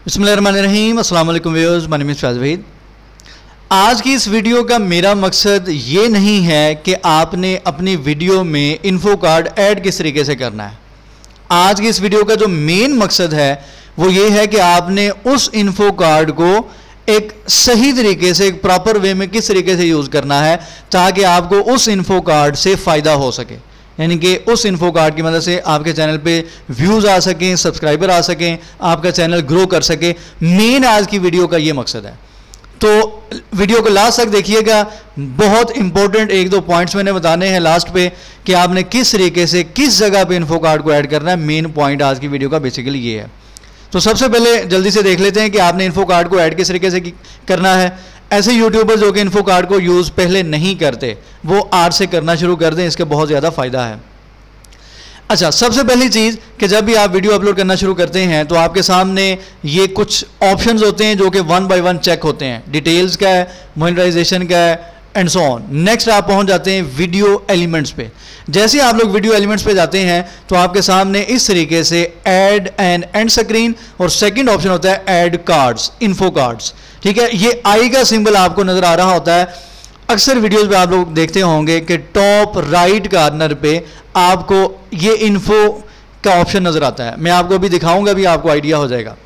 बिस्मिल्लाहिर्रहमानिर्रहीम। अस्सलाम वालेकुम व्यूअर्स, माय नेम इज़ फैज़ वहीद। आज की इस वीडियो का मेरा मकसद ये नहीं है कि आपने अपनी वीडियो में इन्फो कार्ड ऐड किस तरीके से करना है। आज की इस वीडियो का जो मेन मकसद है वो ये है कि आपने उस इन्फो कार्ड को एक सही तरीके से, एक प्रॉपर वे में किस तरीके से यूज़ करना है ताकि आपको उस इन्फो कार्ड से फ़ायदा हो सके, यानी कि उस इन्फो कार्ड की मदद से आपके चैनल पे व्यूज़ आ सकें, सब्सक्राइबर आ सकें, आपका चैनल ग्रो कर सके। मेन आज की वीडियो का ये मकसद है। तो वीडियो को लास्ट तक देखिएगा, बहुत इंपॉर्टेंट एक दो पॉइंट्स मैंने बताने हैं लास्ट पे कि आपने किस तरीके से किस जगह पे इन्फो कार्ड को ऐड करना है। मेन पॉइंट आज की वीडियो का बेसिकली ये है। तो सबसे पहले जल्दी से देख लेते हैं कि आपने इन्फो कार्ड को ऐड किस तरीके से करना है। ऐसे यूट्यूबर जो कि इन्फो कार्ड को यूज़ पहले नहीं करते वो आज से करना शुरू कर दें, इसका बहुत ज़्यादा फ़ायदा है। अच्छा, सबसे पहली चीज़ कि जब भी आप वीडियो अपलोड करना शुरू करते हैं तो आपके सामने ये कुछ ऑप्शंस होते हैं जो कि 1 बाय 1 चेक होते हैं। डिटेल्स का है, मोनेटाइजेशन का है एंड सो ऑन। नेक्स्ट आप पहुंच जाते हैं वीडियो एलिमेंट्स पे। जैसे आप लोग वीडियो एलिमेंट्स पे जाते हैं तो आपके सामने इस तरीके से ऐड एंड एंड स्क्रीन और सेकंड ऑप्शन होता है ऐड कार्ड्स, इन्फो कार्ड्स। ठीक है, ये आई का सिंबल आपको नजर आ रहा होता है। अक्सर वीडियोस पे आप लोग देखते होंगे कि टॉप राइट कॉर्नर पे आपको ये इन्फो का ऑप्शन नजर आता है। मैं आपको अभी दिखाऊंगा, भी आपको आइडिया हो जाएगा।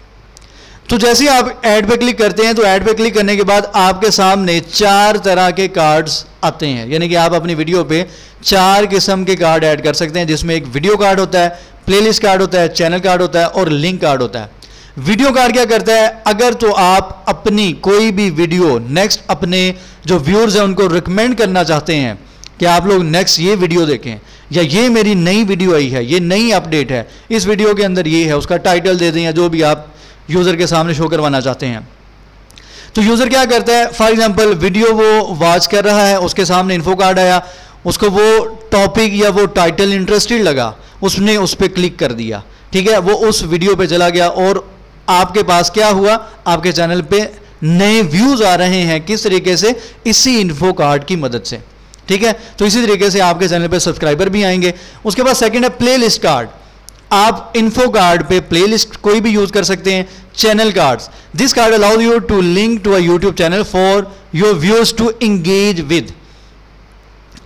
तो जैसे ही आप ऐड पे क्लिक करते हैं तो ऐड पे क्लिक करने के बाद आपके सामने 4 तरह के कार्ड्स आते हैं, यानी कि आप अपनी वीडियो पे 4 किस्म के कार्ड ऐड कर सकते हैं, जिसमें एक वीडियो कार्ड होता है, प्लेलिस्ट कार्ड होता है, चैनल कार्ड होता है और लिंक कार्ड होता है। वीडियो कार्ड क्या करता है, अगर तो आप अपनी कोई भी वीडियो नेक्स्ट अपने जो व्यूअर्स हैं उनको रिकमेंड करना चाहते हैं कि आप लोग नेक्स्ट ये वीडियो देखें, या ये मेरी नई वीडियो आई है, ये नई अपडेट है, इस वीडियो के अंदर ये है, उसका टाइटल दे दें या जो भी आप यूज़र के सामने शो करवाना चाहते हैं। तो यूज़र क्या करता है, फॉर एग्जांपल वीडियो वो वॉच कर रहा है, उसके सामने इन्फो कार्ड आया, उसको वो टॉपिक या वो टाइटल इंटरेस्टेड लगा, उसने उस पर क्लिक कर दिया। ठीक है, वो उस वीडियो पे चला गया और आपके पास क्या हुआ, आपके चैनल पे नए व्यूज़ आ रहे हैं। किस तरीके से, इसी इन्फो कार्ड की मदद से। ठीक है, तो इसी तरीके से आपके चैनल पे सब्सक्राइबर भी आएंगे। उसके बाद सेकंड है प्लेलिस्ट कार्ड। आप इन्फो कार्ड पे प्लेलिस्ट कोई भी यूज कर सकते हैं। Channel cards, this card allow you to link to a YouTube channel for your viewers to engage with.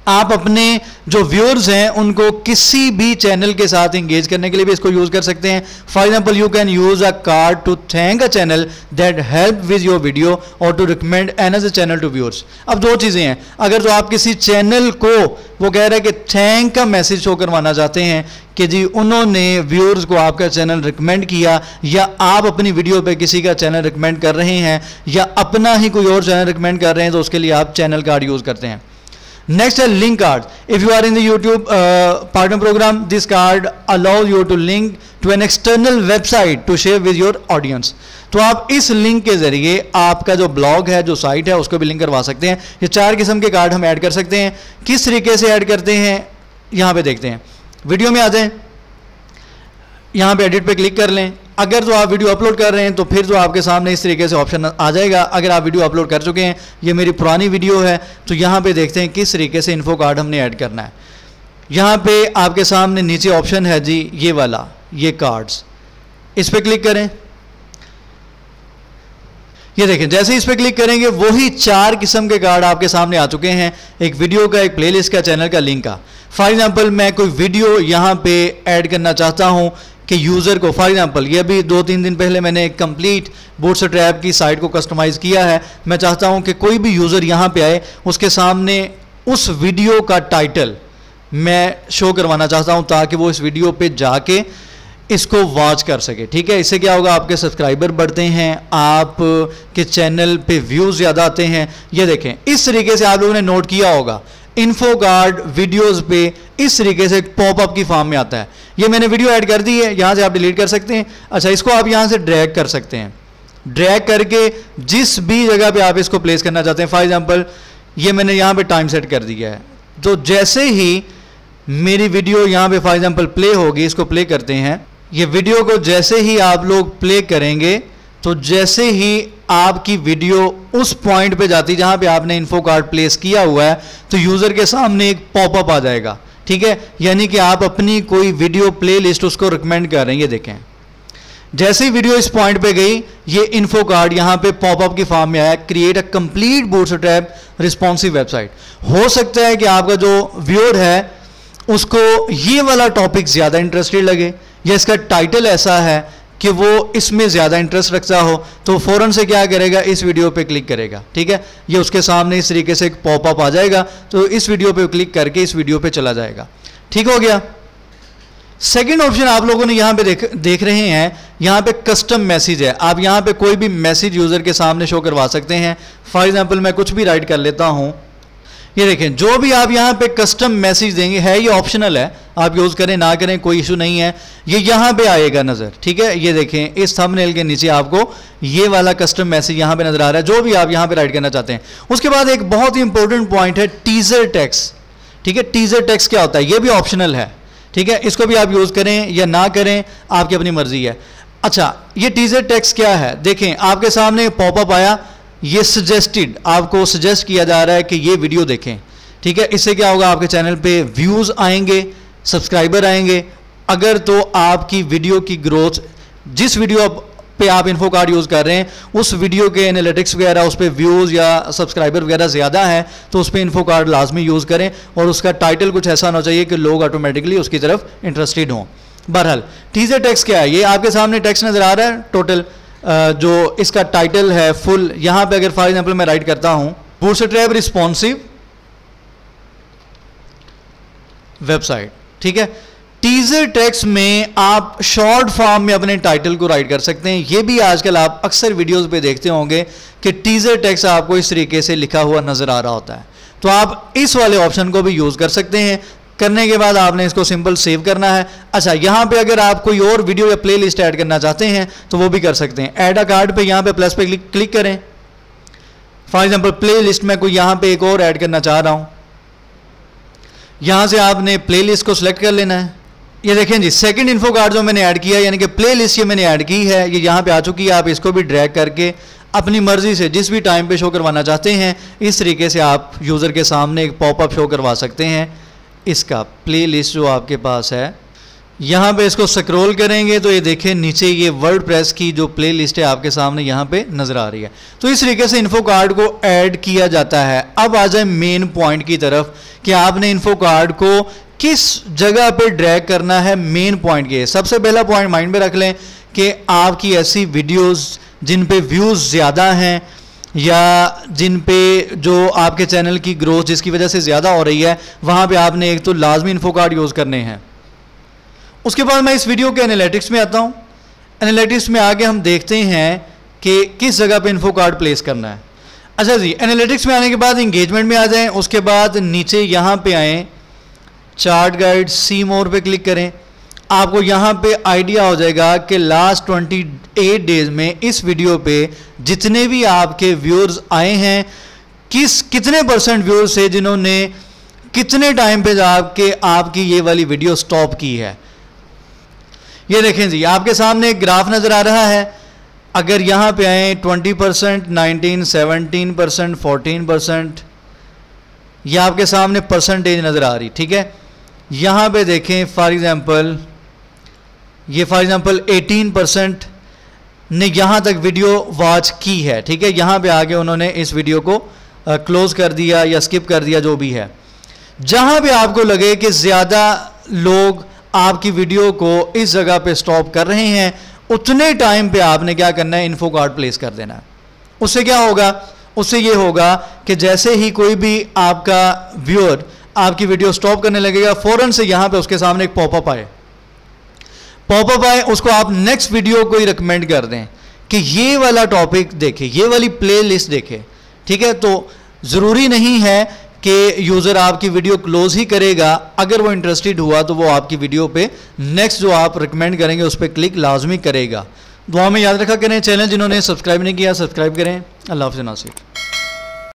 आप अपने जो व्यूअर्स हैं उनको किसी भी चैनल के साथ एंगेज करने के लिए भी इसको यूज कर सकते हैं। For example, you can use a card to thank a channel that help with your video और to recommend another channel to viewers. अब दो चीजें हैं, अगर तो आप किसी चैनल को वो कह रहा है कि थैंक का मैसेज शो करवाना चाहते हैं कि जी उन्होंने व्यूअर्स को आपका चैनल रिकमेंड किया, या आप अपनी वीडियो पे किसी का चैनल रिकमेंड कर रहे हैं, या अपना ही कोई और चैनल रिकमेंड कर रहे हैं, तो उसके लिए आप चैनल कार्ड यूज करते हैं। नेक्स्ट है link card. If you are in the YouTube partner program, this card allow you to link to an external website to share with your audience. तो आप इस लिंक के जरिए आपका जो ब्लॉग है, जो साइट है, उसको भी लिंक करवा सकते हैं। ये 4 किस्म के कार्ड हम ऐड कर सकते हैं। किस तरीके से ऐड करते हैं यहाँ पे देखते हैं। वीडियो में आ जाएं, यहाँ पे एडिट पे क्लिक कर लें। अगर तो आप वीडियो अपलोड कर रहे हैं तो फिर तो आपके सामने इस तरीके से ऑप्शन आ जाएगा। अगर आप वीडियो अपलोड कर चुके हैं, ये मेरी पुरानी वीडियो है, तो यहाँ पे देखते हैं किस तरीके से इन्फो कार्ड हमने ऐड करना है। यहाँ पे आपके सामने नीचे ऑप्शन है जी ये वाला, ये कार्ड्स, इस पर क्लिक करें। ये देखें, जैसे इस पर क्लिक करेंगे वही 4 किस्म के कार्ड आपके सामने आ चुके हैं। एक वीडियो का, एक प्लेलिस्ट का, चैनल का, लिंक का। फॉर एग्जांपल, मैं कोई वीडियो यहाँ पे ऐड करना चाहता हूँ कि यूज़र को, फॉर एग्जांपल ये अभी 2-3 दिन पहले मैंने एक कंप्लीट बूटस्ट्रैप की साइट को कस्टमाइज़ किया है। मैं चाहता हूँ कि कोई भी यूज़र यहाँ पे आए, उसके सामने उस वीडियो का टाइटल मैं शो करवाना चाहता हूँ ताकि वो इस वीडियो पे जाके इसको वॉच कर सके। ठीक है, इससे क्या होगा, आपके सब्सक्राइबर बढ़ते हैं, आप के चैनल पे व्यूज़ ज़्यादा आते हैं। ये देखें, इस तरीके से आप लोगों ने नोट किया होगा, इन्फो कार्ड वीडियोस पे इस तरीके से पॉपअप की फॉर्म में आता है। ये मैंने वीडियो ऐड कर दी है, यहाँ से आप डिलीट कर सकते हैं। अच्छा, इसको आप यहाँ से ड्रैग कर सकते हैं। ड्रैग करके जिस भी जगह पे आप इसको प्लेस करना चाहते हैं, फॉर एग्जांपल ये मैंने यहाँ पे टाइम सेट कर दिया है। तो जैसे ही मेरी वीडियो यहाँ पे फॉर एग्जांपल प्ले होगी, इसको प्ले करते हैं। ये वीडियो को जैसे ही आप लोग प्ले करेंगे तो जैसे ही आपकी वीडियो उस पॉइंट पे जाती जहां पे आपने इन्फो कार्ड प्लेस किया हुआ है तो यूज़र के सामने एक पॉपअप आ जाएगा। ठीक है, यानी कि आप अपनी कोई वीडियो प्लेलिस्ट उसको रिकमेंड कर रहे हैं। ये देखें, जैसे ही वीडियो इस पॉइंट पे गई, ये इन्फो कार्ड यहां पे पॉपअप की फॉर्म में आया, create a complete bootstrap responsive website. हो सकता है कि आपका जो व्यूअर है उसको ये वाला टॉपिक ज़्यादा इंटरेस्टेड लगे, या इसका टाइटल ऐसा है कि वो इसमें ज़्यादा इंटरेस्ट रखता हो, तो फ़ौरन से क्या करेगा, इस वीडियो पे क्लिक करेगा। ठीक है, ये उसके सामने इस तरीके से एक पॉपअप आ जाएगा, तो इस वीडियो पे क्लिक करके इस वीडियो पे चला जाएगा। ठीक हो गया। सेकेंड ऑप्शन आप लोगों ने यहाँ पे देख रहे हैं, यहाँ पे कस्टम मैसेज है। आप यहाँ पे कोई भी मैसेज यूज़र के सामने शो करवा सकते हैं। फॉर एग्जाम्पल मैं कुछ भी राइट कर लेता हूँ, ये देखें, जो भी आप यहाँ पे कस्टम मैसेज देंगे है, ये ऑप्शनल है, आप यूज़ करें ना करें कोई इशू नहीं है, ये यहाँ पे आएगा नज़र। ठीक है, ये देखें इस थंबनेल के नीचे आपको ये वाला कस्टम मैसेज यहाँ पे नज़र आ रहा है, जो भी आप यहाँ पे राइट करना चाहते हैं। उसके बाद एक बहुत ही इंपॉर्टेंट पॉइंट है टीजर टेक्स्ट। ठीक है, टीजर टेक्स्ट क्या होता है, ये भी ऑप्शनल है। ठीक है, इसको भी आप यूज़ करें या ना करें, आपकी अपनी मर्जी है। अच्छा, ये टीजर टेक्स्ट क्या है, देखें आपके सामने पॉपअप आया, ये सजेस्टेड, आपको सजेस्ट किया जा रहा है कि ये वीडियो देखें। ठीक है, इससे क्या होगा, आपके चैनल पे व्यूज़ आएंगे, सब्सक्राइबर आएंगे। अगर तो आपकी वीडियो की ग्रोथ, जिस वीडियो पे आप इन्फो कार्ड यूज़ कर रहे हैं, उस वीडियो के एनालिटिक्स वगैरह, उस पर व्यूज़ या सब्सक्राइबर वगैरह ज़्यादा है, तो उस पर इन्फो कार्ड लाजमी यूज़ करें, और उसका टाइटल कुछ ऐसा होना चाहिए कि लोग ऑटोमेटिकली उसकी तरफ इंटरेस्टेड हों। बहरहाल टीजर टेक्स्ट क्या है, ये आपके सामने टेक्स्ट नज़र आ रहा है, टोटल जो इसका टाइटल है फुल। यहां पे अगर फॉर एग्जांपल मैं राइट करता हूं बूटस्ट्रैप रिस्पॉन्सिव वेबसाइट। ठीक है, टीजर टेक्स्ट में आप शॉर्ट फॉर्म में अपने टाइटल को राइट कर सकते हैं। ये भी आजकल आप अक्सर वीडियोस पे देखते होंगे कि टीजर टेक्स्ट आपको इस तरीके से लिखा हुआ नजर आ रहा होता है, तो आप इस वाले ऑप्शन को भी यूज कर सकते हैं। करने के बाद आपने इसको सिंपल सेव करना है। अच्छा, यहाँ पे अगर आप कोई और वीडियो या प्ले लिस्ट ऐड करना चाहते हैं तो वो भी कर सकते हैं। ऐड अ कार्ड पे यहाँ पे प्लस पे क्लिक करें। फॉर एग्जांपल प्ले लिस्ट में कोई यहाँ पे एक और ऐड करना चाह रहा हूँ, यहाँ से आपने प्ले लिस्ट को सिलेक्ट कर लेना है। ये देखें जी, सेकंड इन्फो कार्ड जो मैंने ऐड किया, यानी कि प्ले लिस्ट ये मैंने ऐड की है, ये यहाँ पे आ चुकी है। आप इसको भी ड्रैग करके अपनी मर्जी से जिस भी टाइम पे शो करवाना चाहते हैं, इस तरीके से आप यूज़र के सामने एक पॉपअप शो करवा सकते हैं। इसका प्ले लिस्ट जो आपके पास है, यहाँ पे इसको स्क्रॉल करेंगे तो ये देखें नीचे ये वर्डप्रेस की जो प्ले लिस्ट है आपके सामने यहाँ पे नज़र आ रही है। तो इस तरीके से इन्फो कार्ड को ऐड किया जाता है। अब आ जाए मेन पॉइंट की तरफ कि आपने इन्फो कार्ड को किस जगह पे ड्रैग करना है। मेन पॉइंट ये, सबसे पहला पॉइंट माइंड में रख लें कि आपकी ऐसी वीडियोज़ जिन पे व्यूज़ ज़्यादा हैं या जिन पे जो आपके चैनल की ग्रोथ जिसकी वजह से ज़्यादा हो रही है, वहाँ पे आपने एक तो लाजमी इन्फो कार्ड यूज़ करने हैं। उसके बाद मैं इस वीडियो के एनालिटिक्स में आता हूँ। एनालिटिक्स में आगे हम देखते हैं कि किस जगह पे इन्फो कार्ड प्लेस करना है। अच्छा जी, एनालिटिक्स में आने के बाद इंगेजमेंट में आ जाएं। उसके बाद नीचे यहाँ पे आएँ, चार्ट गाइड, सी मोर पे क्लिक करें। आपको यहाँ पे आइडिया हो जाएगा कि लास्ट 28 डेज में इस वीडियो पे जितने भी आपके व्यूअर्स आए हैं, कितने परसेंट व्यूअर्स है जिन्होंने कितने टाइम पे जाके आपकी ये वाली वीडियो स्टॉप की है। ये देखें जी, आपके सामने एक ग्राफ नज़र आ रहा है। अगर यहाँ पे आए 20%, 19, 17%, 14%, ये आपके सामने परसेंटेज नज़र आ रही। ठीक है, यहाँ पे देखें फॉर एग्जांपल, ये फॉर एग्जांपल 18% ने यहाँ तक वीडियो वॉच की है। ठीक है, यहाँ पे आके उन्होंने इस वीडियो को क्लोज कर दिया या स्किप कर दिया, जो भी है। जहाँ पे आपको लगे कि ज़्यादा लोग आपकी वीडियो को इस जगह पे स्टॉप कर रहे हैं, उतने टाइम पे आपने क्या करना है, इन्फो कार्ड प्लेस कर देना है। उससे क्या होगा, उससे ये होगा कि जैसे ही कोई भी आपका व्यूअर आपकी वीडियो स्टॉप करने लगेगा, फ़ौरन से यहाँ पे उसके सामने एक पॉपअप आए, उसको आप नेक्स्ट वीडियो को ही रिकमेंड कर दें कि ये वाला टॉपिक देखे, ये वाली प्ले लिस्ट देखे। ठीक है, तो ज़रूरी नहीं है कि यूज़र आपकी वीडियो क्लोज ही करेगा। अगर वो इंटरेस्टेड हुआ तो वो आपकी वीडियो पे नेक्स्ट जो आप रिकमेंड करेंगे उस पर क्लिक लाजमी करेगा। दुआ में याद रखा करें। चैनल जिन्होंने सब्सक्राइब नहीं किया, सब्सक्राइब करें। अल्लाह हाफ़िज़ नासिर।